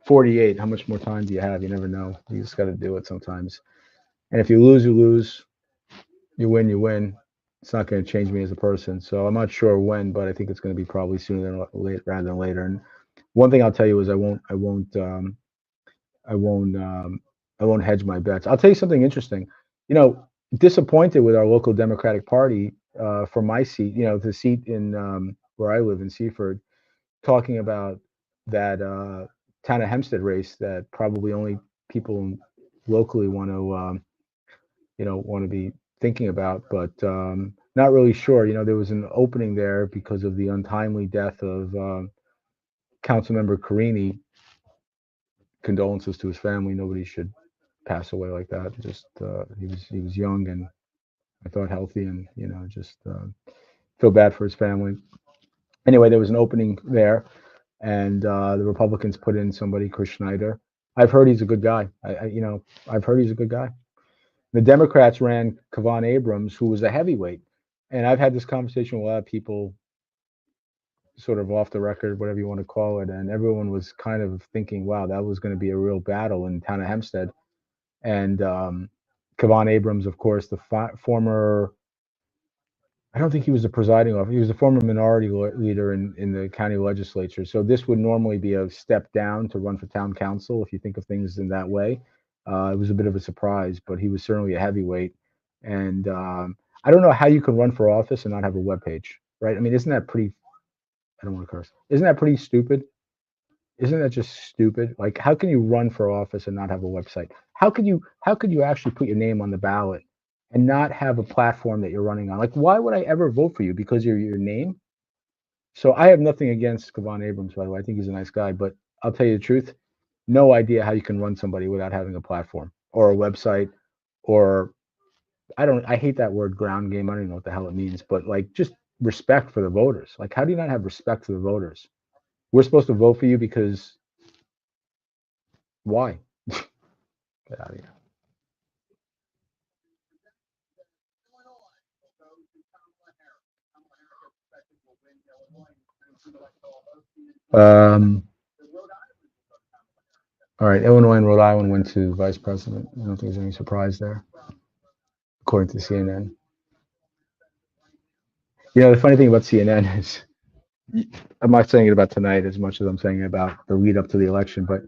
48, how much more time do you have? You never know. You just got to do it sometimes. And if you lose, you lose. You win, you win. It's not going to change me as a person. So I'm not sure when, but I think it's going to be probably sooner than later, rather than later. And one thing I'll tell you is I won't hedge my bets. I'll tell you something interesting. Disappointed with our local Democratic Party for my seat. The seat in where I live in Seaford, talking about that town of Hempstead race that probably only people locally want to be thinking about, but not really sure. There was an opening there because of the untimely death of Councilmember Carini. Condolences to his family. Nobody should pass away like that. Just he was young and I thought healthy, and just feel bad for his family. Anyway, there was an opening there, and the Republicans put in somebody, Chris Schneider. I've heard he's a good guy. I've heard he's a good guy. The Democrats ran Kevon Abrams, who was a heavyweight. And I've had this conversation with a lot of people, sort of off the record, whatever you want to call it. And everyone was kind of thinking, wow, that was going to be a real battle in town of Hempstead. And Kevon Abrams, of course, the former, I don't think he was the presiding officer. He was the former minority leader in the county legislature. So this would normally be a step down to run for town council, if you think of things in that way. It was a bit of a surprise, but he was certainly a heavyweight. And I don't know how you can run for office and not have a webpage, right? I mean, isn't that pretty, I don't want to curse. Isn't that pretty stupid? Isn't that just stupid? Like, how can you run for office and not have a website? How could you actually put your name on the ballot and not have a platform that you're running on? Like, why would I ever vote for you? Because of your name? So I have nothing against Kevon Abrams, by the way. I think he's a nice guy, but I'll tell you the truth, no idea how you can run somebody without having a platform or a website or I hate that word ground game. I don't even know what the hell it means, but like just respect for the voters. Like, how do you not have respect for the voters? We're supposed to vote for you because why? Get out of here. All right, Illinois and Rhode Island went to vice president. I don't think there's any surprise there, according to CNN. You know, the funny thing about CNN is, I'm not saying it about tonight as much as I'm saying about the lead up to the election, but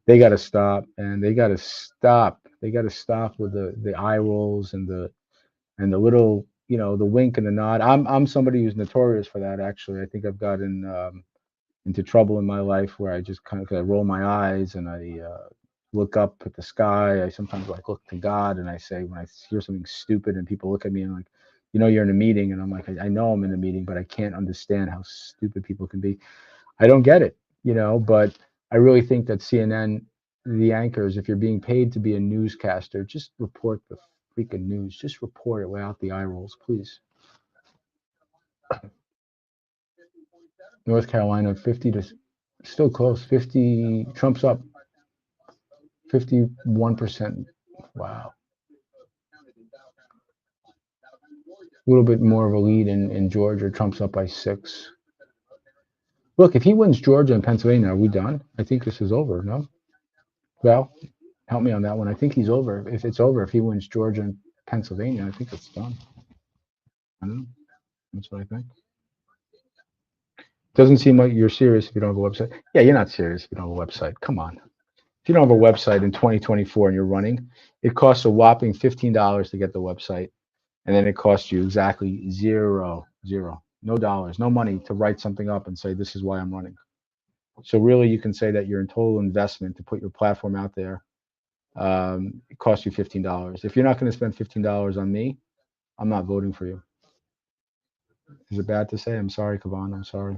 they got to stop, and they got to stop. They got to stop with the eye rolls and the little, the wink and the nod. I'm somebody who's notorious for that. Actually, I think I've gotten into trouble in my life where I just kind of roll my eyes and I look up at the sky. I sometimes like look to God and I say when I hear something stupid and people look at me and like, you're in a meeting, and I'm like, I know I'm in a meeting, but I can't understand how stupid people can be. I don't get it, but I really think that CNN, the anchors, if you're being paid to be a newscaster, just report the freaking news. Just report it without the eye rolls, please. North Carolina, 50 to still close. 50, Trump's up 51%. Wow. A little bit more of a lead in Georgia. Trump's up by 6. Look, if he wins Georgia and Pennsylvania, are we done? I think this is over, no? Well, help me on that one. I think he's over. If it's over, if he wins Georgia and Pennsylvania, I think it's done. I don't know. That's what I think. Doesn't seem like you're serious if you don't have a website. Yeah, you're not serious if you don't have a website. Come on. If you don't have a website in 2024 and you're running, it costs a whopping $15 to get the website. And then it costs you exactly zero, no dollars, no money to write something up and say, this is why I'm running. So really, you can say that you're in total investment to put your platform out there. It costs you $15. If you're not going to spend $15 on me, I'm not voting for you. Is it bad to say? I'm sorry, Kavan. I'm sorry.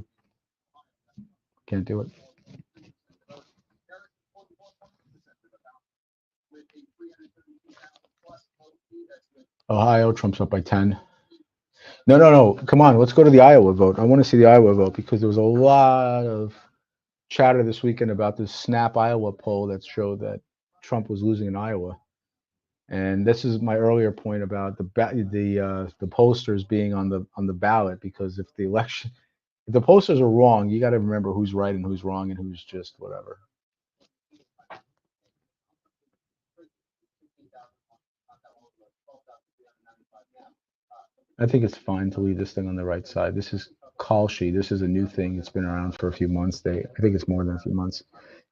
Can't do it. Ohio, Trump's up by 10. No. Come on, let's go to the Iowa vote. I want to see the Iowa vote because there was a lot of chatter this weekend about this Snap Iowa poll that showed that Trump was losing in Iowa. And this is my earlier point about the pollsters being on the ballot, because if the pollsters are wrong, you got to remember who's right and who's wrong and who's just whatever. I think it's fine to leave this thing on the right side. This is Kalshi. This is a new thing. It's been around for a few months. I think it's more than a few months.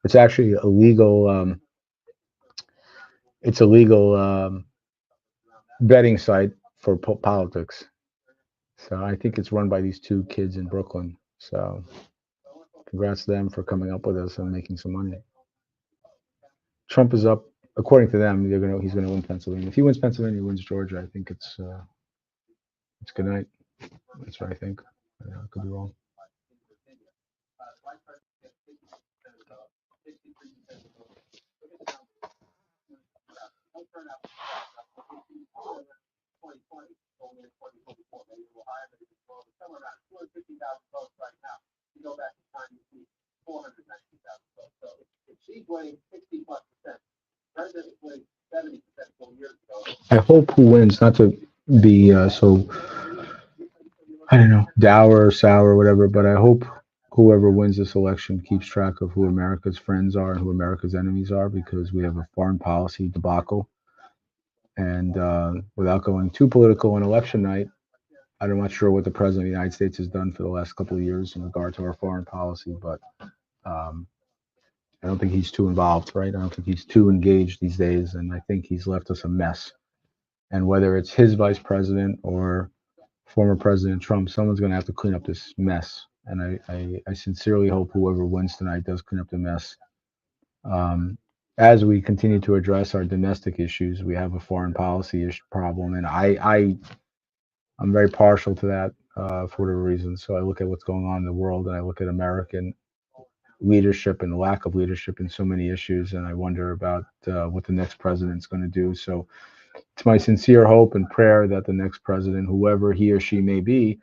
It's actually a legal. It's a legal betting site for politics. So I think it's run by these 2 kids in Brooklyn. So congrats to them for coming up with this and making some money. Trump is up, according to them. He's gonna win Pennsylvania. If he wins Pennsylvania, he wins Georgia. I think it's good night. That's what I think. I could be wrong. I hope who wins, not to be so, I don't know, dour or sour or whatever, but I hope whoever wins this election keeps track of who America's friends are and who America's enemies are, because we have a foreign policy debacle. And without going too political on election night, I'm not sure what the president of the United States has done for the last couple of years in regard to our foreign policy, but I don't think he's too involved, right? I don't think he's too engaged these days, and I think he's left us a mess. And whether it's his vice president or former President Trump, someone's going to have to clean up this mess. And I sincerely hope whoever wins tonight does clean up the mess. As we continue to address our domestic issues, we have a foreign policy problem, and I'm very partial to that for whatever reason. So I look at what's going on in the world, and I look at American leadership and the lack of leadership in so many issues, and I wonder about what the next president's going to do. So it's my sincere hope and prayer that the next president, whoever he or she may be,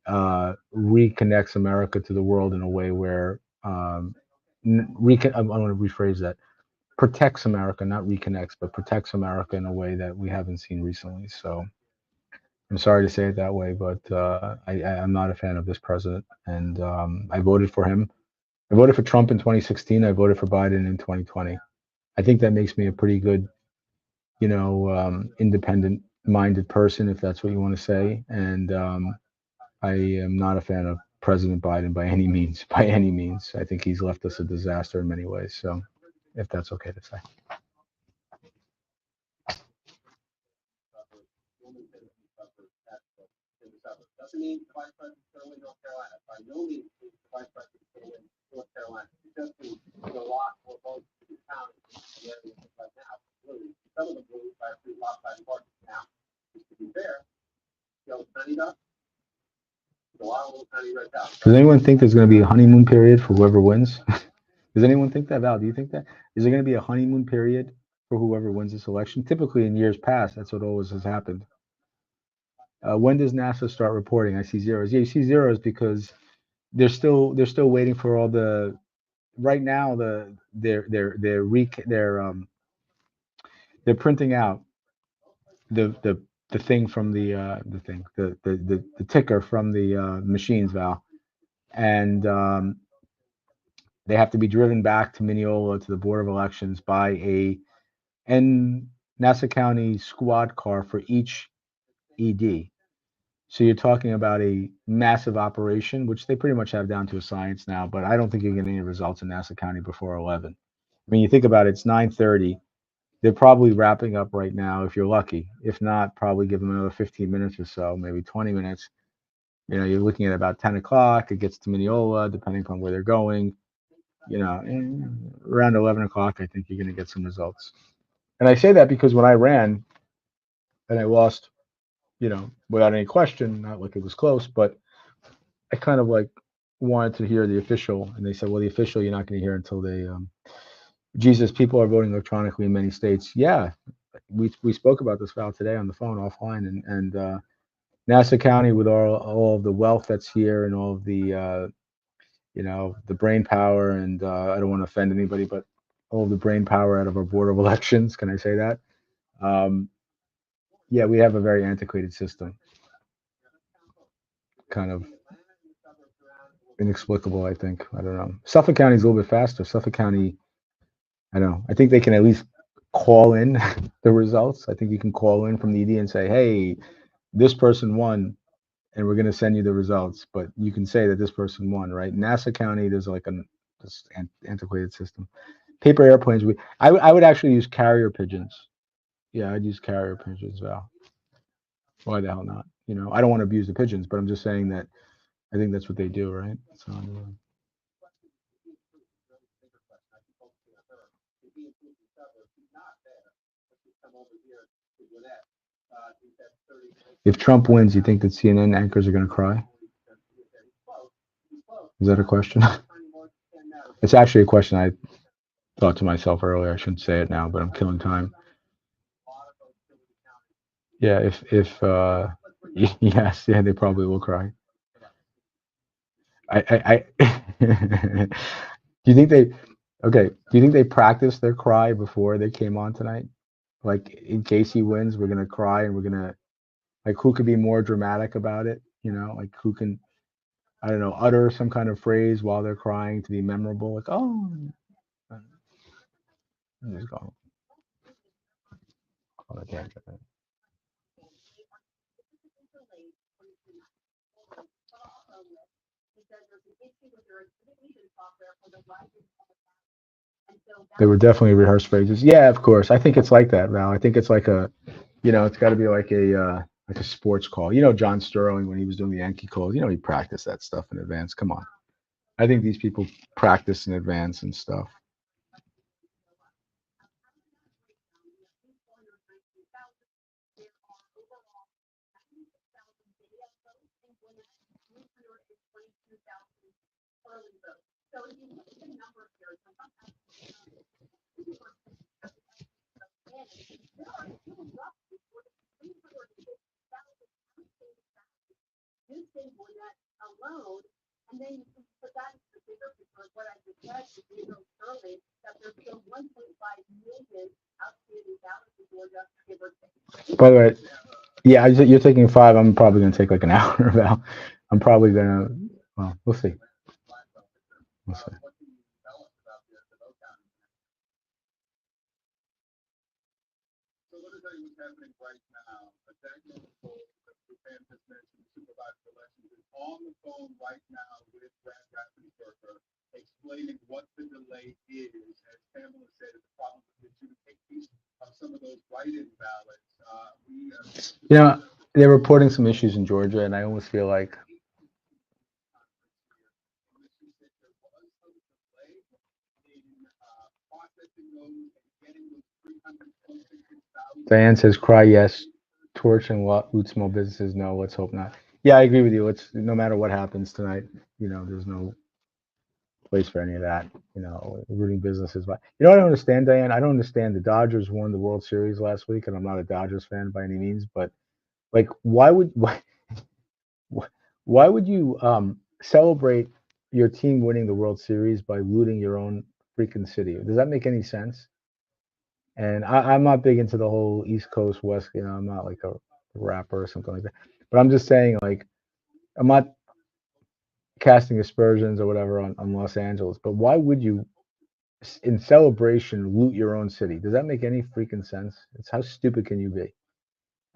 reconnects America to the world in a way where I want to rephrase that, protects America, not reconnects, but protects America in a way that we haven't seen recently. So I'm sorry to say it that way, but I'm not a fan of this president, and I voted for him. I voted for Trump in 2016. I voted for Biden in 2020. I think that makes me a pretty good, independent-minded person, if that's what you want to say. And I am not a fan of President Biden by any means. By any means, I think he's left us a disaster in many ways. So, if that's okay to say. Doesn't mean the vice president's going to win North Carolina. By no means is the vice president's going to win North Carolina. It just means a lot more votes to be counted in the area right now. Really, some of the blues by a pretty lopsided margin. Now, just to be fair, Penny does. A lot of little tiny red dots. Does anyone think there's going to be a honeymoon period for whoever wins? Does anyone think that, Val? Do you think that? Is there going to be a honeymoon period for whoever wins this election? Typically, in years past, that's what always has happened. When does NASA start reporting? I see zeros. Yeah, you see zeros because they're still waiting for all the. Right now, they're printing out the thing from the ticker from the machines, Val, and they have to be driven back to Mineola to the Board of Elections by a Nassau County squad car for each ED. So you're talking about a massive operation, which they pretty much have down to a science now, but I don't think you're getting any results in Nassau County before 11. I mean, you think about it, it's 9:30. They're probably wrapping up right now if you're lucky. If not, probably give them another 15 minutes or so, maybe 20 minutes. You're looking at about 10 o'clock. It gets to Mineola, depending upon where they're going. Around 11 o'clock, I think you're going to get some results. And I say that because when I ran and I lost, without any question, not like it was close, but I kind of like wanted to hear the official. And they said, well, the official, you're not going to hear until they, Jesus, people are voting electronically in many states. Yeah, we spoke about this, Val, today on the phone offline. And Nassau County, with all of the wealth that's here and all of the, the brain power, and I don't want to offend anybody, but all of the brain power out of our Board of Elections. Can I say that? Yeah, we have a very antiquated system. Kind of inexplicable, I think. I don't know. Suffolk County is a little bit faster. Suffolk County, I don't know. I think they can at least call in the results. I think you can call in from the ED and say, hey, this person won, and we're going to send you the results. But you can say that this person won, right? Nassau County, there's like this antiquated system. Paper airplanes, I would actually use carrier pigeons. Yeah, I'd use carrier pigeons, Val. Why the hell not? I don't want to abuse the pigeons, but I'm just saying that I think that's what they do, right? So, if Trump wins, you think that CNN anchors are going to cry? Is that a question? It's actually a question I thought to myself earlier. I shouldn't say it now, but I'm killing time. Yeah, if yes, yeah, they probably will cry. I do you think they practiced their cry before they came on tonight? Like, in case he wins, we're gonna cry, and we're gonna, like, who could be more dramatic about it? Like, who can, I don't know, utter some kind of phrase while they're crying to be memorable? Like, oh, I'm just going on a tangent. They were definitely rehearsed phrases. Yeah, of course. I think it's like that, Val. I think it's like it's got to be like a sports call. John Sterling, when he was doing the Yankee calls, he practiced that stuff in advance. Come on. I think these people practice in advance and stuff. So if you look at the number here, there are still roughly 306,000 new stable net alone, and then you can put that into the bigger picture of what I just said to Gabriel Sterling, that there's still 1.5 million outstanding balance in Georgia, give or take. By the way, yeah, you're taking 5. I'm probably going to take like an hour about. I'm probably going to. Well, we'll see. We'll see. So let me tell you what's happening right now. Daniel Fan just mentioned the supervisor election is on the phone right now with Brad Raffensperger, explaining what the delay is. As Pamela said, it's a problem with the adjudication of some of those write-in ballots. You know, they're reporting some issues in Georgia, and I almost feel like Diane says, "Cry yes, torch and loot small businesses. No, let's hope not." Yeah, I agree with you. It's no matter what happens tonight. You know, there's no place for any of that. You know, rooting businesses. But you know what I don't understand, Diane? I don't understand. The Dodgers won the World Series last week, and I'm not a Dodgers fan by any means. But like, why would you celebrate your team winning the World Series by looting your own freaking city? Does that make any sense? And I'm not big into the whole East Coast West. You know, I'm not like a rapper or something like that. But I'm just saying, like, I'm not casting aspersions or whatever on Los Angeles. But why would you, in celebration, loot your own city? Does that make any freaking sense? It's how stupid can you be?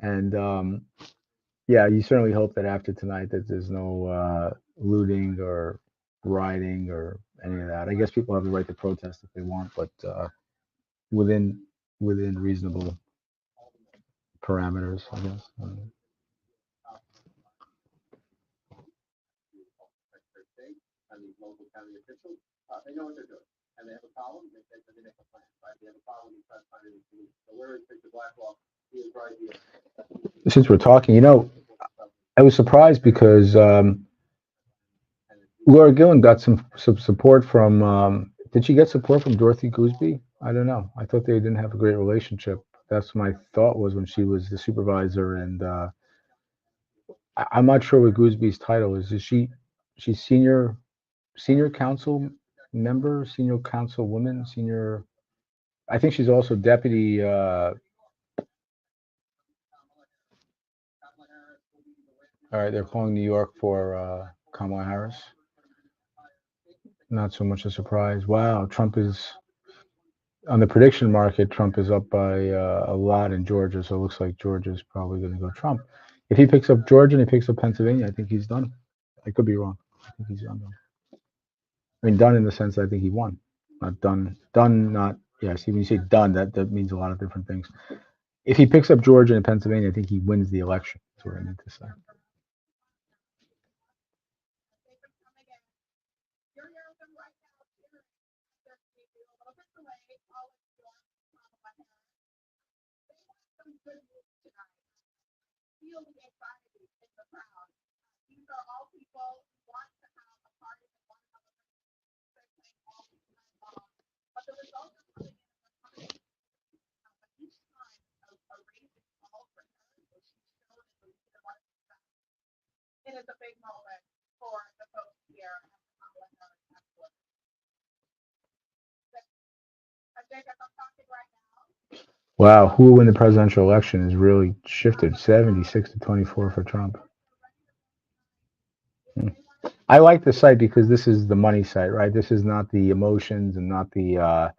And yeah, you certainly hope that after tonight that there's no looting or rioting or any of that. I guess people have the right to protest if they want, but within reasonable parameters, I guess. And these local county officials, they know what they're doing. And they have a problem, they make a plan, right? They have a problem, you try to find a solution. So where is Victor Blacklock? He is right here. Since we're talking, you know, I was surprised because Laura Gillen got some support from. Did she get support from Dorothy Gooseby? I don't know. I thought they didn't have a great relationship. That's my thought was when she was the supervisor, and I'm not sure what Goosby's title is. Is she's senior council member, senior council woman, senior? I think she's also deputy. All right, they're calling New York for Kamala Harris. Not so much a surprise. Wow, Trump is on the prediction market. Trump is up by a lot in Georgia, so it looks like Georgia is probably going to go Trump. If he picks up Georgia and he picks up Pennsylvania, I think he's done. I could be wrong. I think he's done. I mean, done in the sense that I think he won. Not done. Done. Not. Yeah. See, when you say done, that means a lot of different things. If he picks up Georgia and Pennsylvania, I think he wins the election. That's what I meant to say. These are all people who want to have a party and want to have a but the results are coming in each time a race is called for her, so she's shown in the lead of our success. It is a big moment for the folks here at the Kamala Harris Network. Jacob, I'm talking right now. Wow, who will win the presidential election has really shifted 76 to 24 for Trump. I like the site because this is the money site, right? This is not the emotions and not the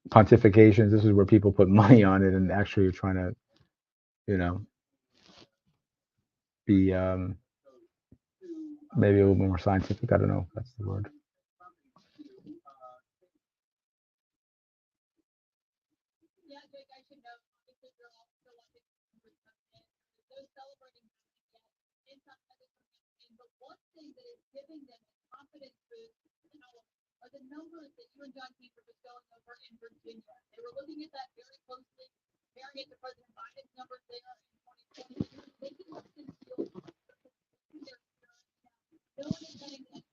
pontifications. This is where people put money on it and actually are trying to, you know, be maybe a little more scientific. I don't know if that's the word. Giving them a confidence boost are the numbers that you and John Keefer was going over in Virginia. They were looking at that very closely, comparing it to President Biden's numbers there in 2020. They can look and feel no one is getting that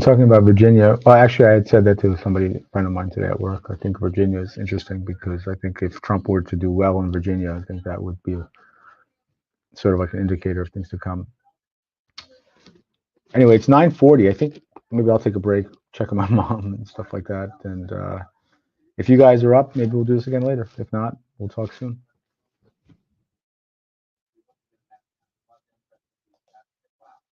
talking about Virginia. Well, actually, I had said that to somebody, a friend of mine today at work. I think Virginia is interesting because I think if Trump were to do well in Virginia, I think that would be sort of like an indicator of things to come. Anyway, it's 9:40. I think maybe I'll take a break, check on my mom and stuff like that. And if you guys are up, maybe we'll do this again later. If not, we'll talk soon.